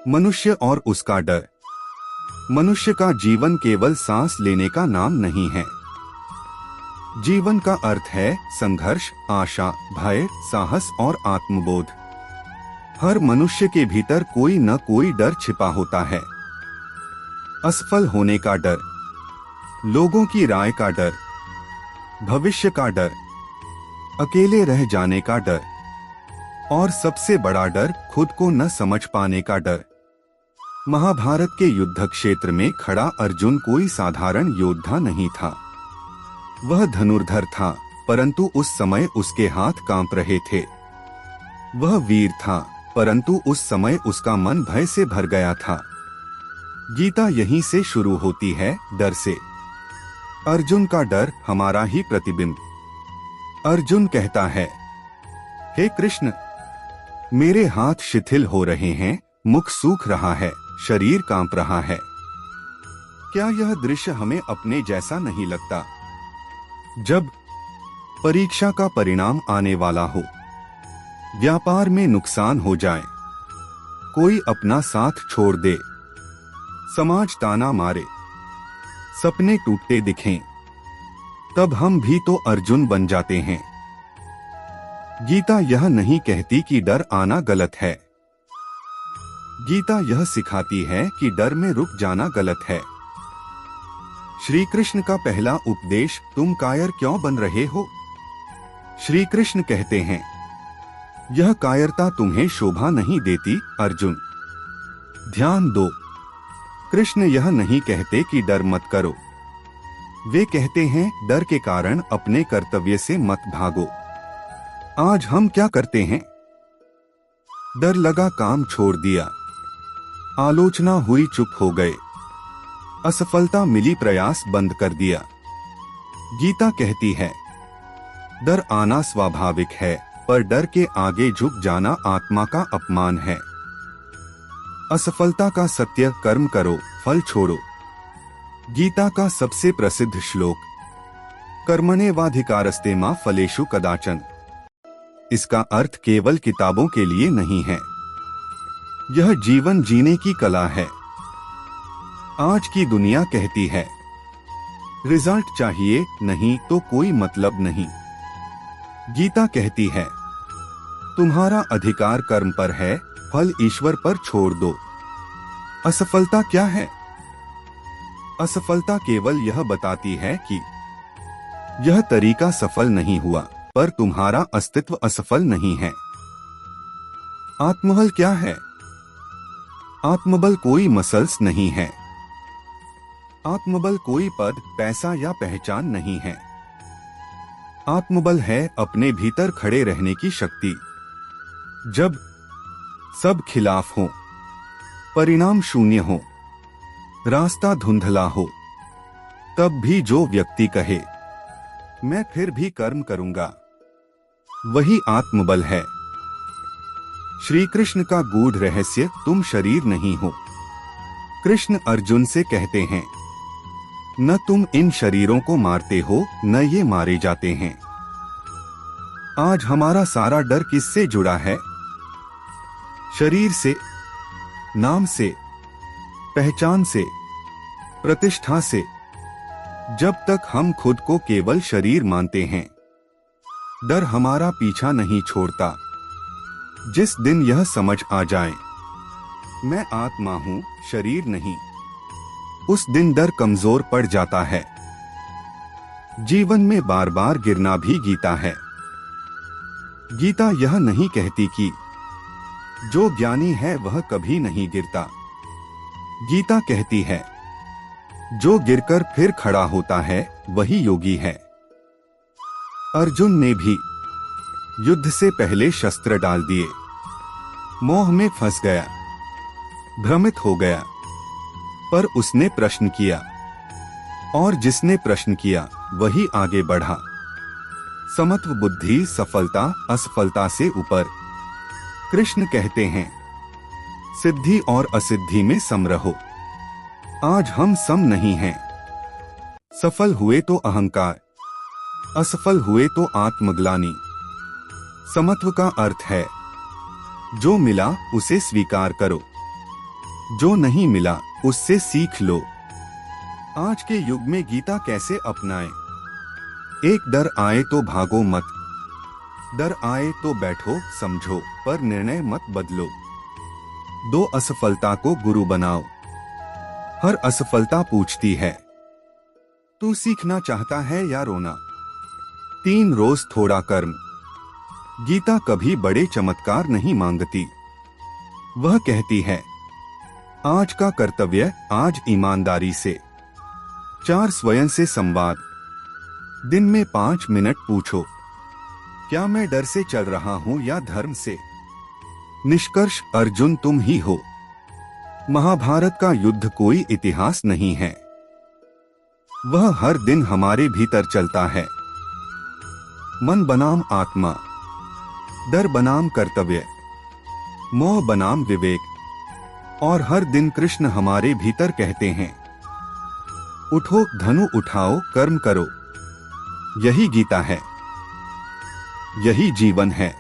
मनुष्य और उसका डर। मनुष्य का जीवन केवल सांस लेने का नाम नहीं है। जीवन का अर्थ है संघर्ष, आशा, भय, साहस और आत्मबोध। हर मनुष्य के भीतर कोई न कोई डर छिपा होता है। असफल होने का डर, लोगों की राय का डर, भविष्य का डर, अकेले रह जाने का डर और सबसे बड़ा डर खुद को न समझ पाने का डर। महाभारत के युद्ध क्षेत्र में खड़ा अर्जुन कोई साधारण योद्धा नहीं था। वह धनुर्धर था, परंतु उस समय उसके हाथ कांप रहे थे। वह वीर था, परंतु उस समय उसका मन भय से भर गया था। गीता यहीं से शुरू होती है, डर से। अर्जुन का डर हमारा ही प्रतिबिंब। अर्जुन कहता है, हे कृष्ण, मेरे हाथ शिथिल हो रहे हैं, मुख सूख रहा है, शरीर कांप रहा है। क्या यह दृश्य हमें अपने जैसा नहीं लगता? जब परीक्षा का परिणाम आने वाला हो, व्यापार में नुकसान हो जाए, कोई अपना साथ छोड़ दे, समाज ताना मारे, सपने टूटते दिखें, तब हम भी तो अर्जुन बन जाते हैं। गीता यह नहीं कहती कि डर आना गलत है। गीता यह सिखाती है कि डर में रुक जाना गलत है। श्री कृष्ण का पहला उपदेश, तुम कायर क्यों बन रहे हो? श्री कृष्ण कहते हैं, यह कायरता तुम्हें शोभा नहीं देती अर्जुन। ध्यान दो, कृष्ण यह नहीं कहते कि डर मत करो। वे कहते हैं, डर के कारण अपने कर्तव्य से मत भागो। आज हम क्या करते हैं? डर लगा काम छोड़ दिया, आलोचना हुई चुप हो गए, असफलता मिली प्रयास बंद कर दिया। गीता कहती है, डर आना स्वाभाविक है, पर डर के आगे झुक जाना आत्मा का अपमान है। असफलता का सत्य, कर्म करो, फल छोड़ो। गीता का सबसे प्रसिद्ध श्लोक, कर्मण्येवाधिकारस्ते मा फलेषु कदाचन। इसका अर्थ केवल किताबों के लिए नहीं है, यह जीवन जीने की कला है। आज की दुनिया कहती है, रिजल्ट चाहिए, नहीं तो कोई मतलब नहीं। गीता कहती है, तुम्हारा अधिकार कर्म पर है, फल ईश्वर पर छोड़ दो। असफलता क्या है? असफलता केवल यह बताती है कि यह तरीका सफल नहीं हुआ, पर तुम्हारा अस्तित्व असफल नहीं है। आत्मबल क्या है? आत्मबल कोई मसल्स नहीं है। आत्मबल कोई पद, पैसा या पहचान नहीं है। आत्मबल है अपने भीतर खड़े रहने की शक्ति। जब सब खिलाफ हो, परिणाम शून्य हो, रास्ता धुंधला हो, तब भी जो व्यक्ति कहे, मैं फिर भी कर्म करूंगा, वही आत्मबल है। श्री कृष्ण का गूढ़ रहस्य, तुम शरीर नहीं हो। कृष्ण अर्जुन से कहते हैं, न तुम इन शरीरों को मारते हो, न ये मारे जाते हैं। आज हमारा सारा डर किससे जुड़ा है? शरीर से, नाम से, पहचान से, प्रतिष्ठा से। जब तक हम खुद को केवल शरीर मानते हैं, डर हमारा पीछा नहीं छोड़ता। जिस दिन यह समझ आ जाए, मैं आत्मा हूं, शरीर नहीं, उस दिन डर कमजोर पड़ जाता है। जीवन में बार बार गिरना भी गीता है। गीता यह नहीं कहती कि जो ज्ञानी है वह कभी नहीं गिरता। गीता कहती है, जो गिरकर फिर खड़ा होता है वही योगी है। अर्जुन ने भी युद्ध से पहले शस्त्र डाल दिए, मोह में फंस गया, भ्रमित हो गया, पर उसने प्रश्न किया, और जिसने प्रश्न किया वही आगे बढ़ा। समत्व बुद्धि सफलता असफलता से ऊपर। कृष्ण कहते हैं, सिद्धि और असिद्धि में सम रहो। आज हम सम नहीं हैं। सफल हुए तो अहंकार, असफल हुए तो आत्मग्लानि। समत्व का अर्थ है, जो मिला उसे स्वीकार करो, जो नहीं मिला उससे सीख लो। आज के युग में गीता कैसे अपनाएं? एक, डर आए तो भागो मत। डर आए तो बैठो समझो, पर निर्णय मत बदलो। 2, असफलता को गुरु बनाओ। हर असफलता पूछती है, तू सीखना चाहता है या रोना? 3, रोज थोड़ा कर्म। गीता कभी बड़े चमत्कार नहीं मांगती। वह कहती है, आज का कर्तव्य आज ईमानदारी से। 4, स्वयं से संवाद। दिन में 5 मिनट पूछो, क्या मैं डर से चल रहा हूं या धर्म से? निष्कर्ष, अर्जुन तुम ही हो। महाभारत का युद्ध कोई इतिहास नहीं है, वह हर दिन हमारे भीतर चलता है। मन बनाम आत्मा, डर बनाम कर्तव्य, मोह बनाम विवेक। और हर दिन कृष्ण हमारे भीतर कहते हैं, उठो धनु उठाओ कर्म करो। यही गीता है, यही जीवन है।